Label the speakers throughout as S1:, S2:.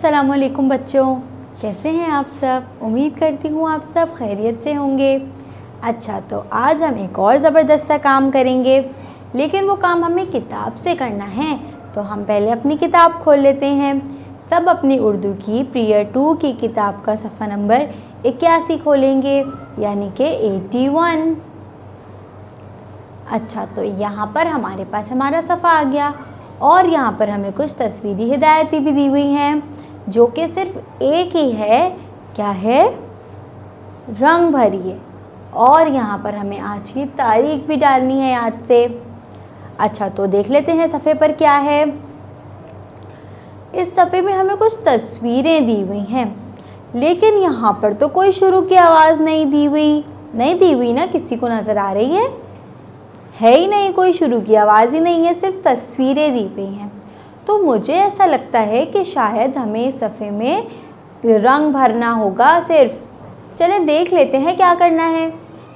S1: अस्सलामुअलैकुम बच्चों, कैसे हैं आप सब। उम्मीद करती हूँ आप सब खैरियत से होंगे। अच्छा, तो आज हम एक और ज़बरदस्त सा काम करेंगे, लेकिन वो काम हमें किताब से करना है। तो हम पहले अपनी किताब खोल लेते हैं। सब अपनी उर्दू की पीरियड 2 की किताब का सफ़ा नंबर 81 खोलेंगे, यानी कि 81। अच्छा, तो यहाँ पर हमारे पास हमारा सफ़ा आ गया और यहाँ पर हमें कुछ तस्वीरी हिदायतें भी दी हुई हैं, जो कि सिर्फ एक ही है। क्या है? रंग भरिए। और यहाँ पर हमें आज की तारीख भी डालनी है याद से। अच्छा, तो देख लेते हैं सफ़े पर क्या है। इस सफ़े में हमें कुछ तस्वीरें दी हुई हैं, लेकिन यहाँ पर तो कोई शुरू की आवाज़ नहीं दी हुई ना। किसी को नज़र आ रही है ही नहीं, कोई शुरू की आवाज़ ही नहीं है, सिर्फ तस्वीरें दी हुई हैं। तो मुझे ऐसा लगता है कि शायद हमें इस सफ़े में रंग भरना होगा सिर्फ। चलें देख लेते हैं क्या करना है।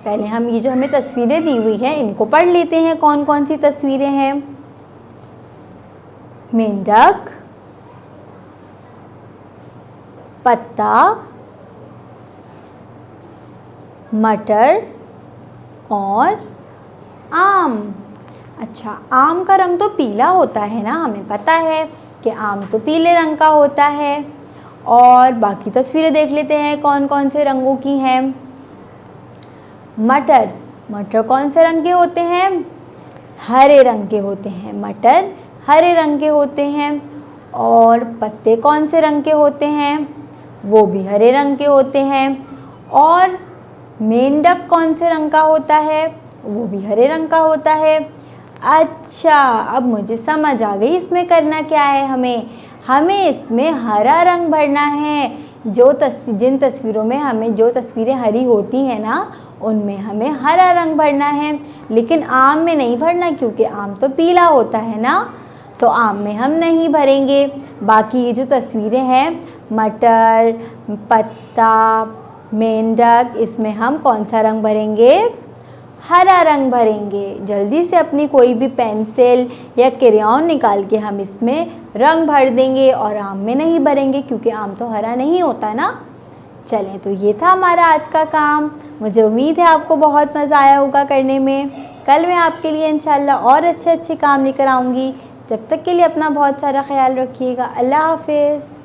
S1: पहले हम ये जो हमें तस्वीरें दी हुई हैं इनको पढ़ लेते हैं। कौन कौन सी तस्वीरें हैं? मेंढक, पत्ता, मटर और आम। अच्छा, आम का रंग तो पीला होता है ना, हमें पता है कि आम तो पीले रंग का होता है। और बाकी तस्वीरें देख लेते हैं कौन कौन से रंगों की हैं। मटर कौन से रंग के होते हैं? हरे रंग के होते हैं। मटर हरे रंग के होते हैं। और पत्ते कौन से रंग के होते हैं? वो भी हरे रंग के होते हैं। और मेंढक कौन से रंग का होता है? वो भी हरे रंग का होता है। अच्छा, अब मुझे समझ आ गई इसमें करना क्या है। हमें इसमें हरा रंग भरना है। जिन तस्वीरों में हमें जो तस्वीरें हरी होती हैं ना, उनमें हमें हरा रंग भरना है, लेकिन आम में नहीं भरना, क्योंकि आम तो पीला होता है ना। तो आम में हम नहीं भरेंगे। बाकी ये जो तस्वीरें हैं, मटर, पत्ता, मेंढक, इसमें हम कौन सा रंग भरेंगे? हरा रंग भरेंगे। जल्दी से अपनी कोई भी पेंसिल या क्रेयॉन निकाल के हम इसमें रंग भर देंगे, और आम में नहीं भरेंगे क्योंकि आम तो हरा नहीं होता ना। चलें, तो ये था हमारा आज का काम। मुझे उम्मीद है आपको बहुत मज़ा आया होगा करने में। कल मैं आपके लिए इंशाल्लाह और अच्छे अच्छे काम लेकर आऊँगी। जब तक के लिए अपना बहुत सारा ख्याल रखिएगा। अल्लाह हाफ़िज़।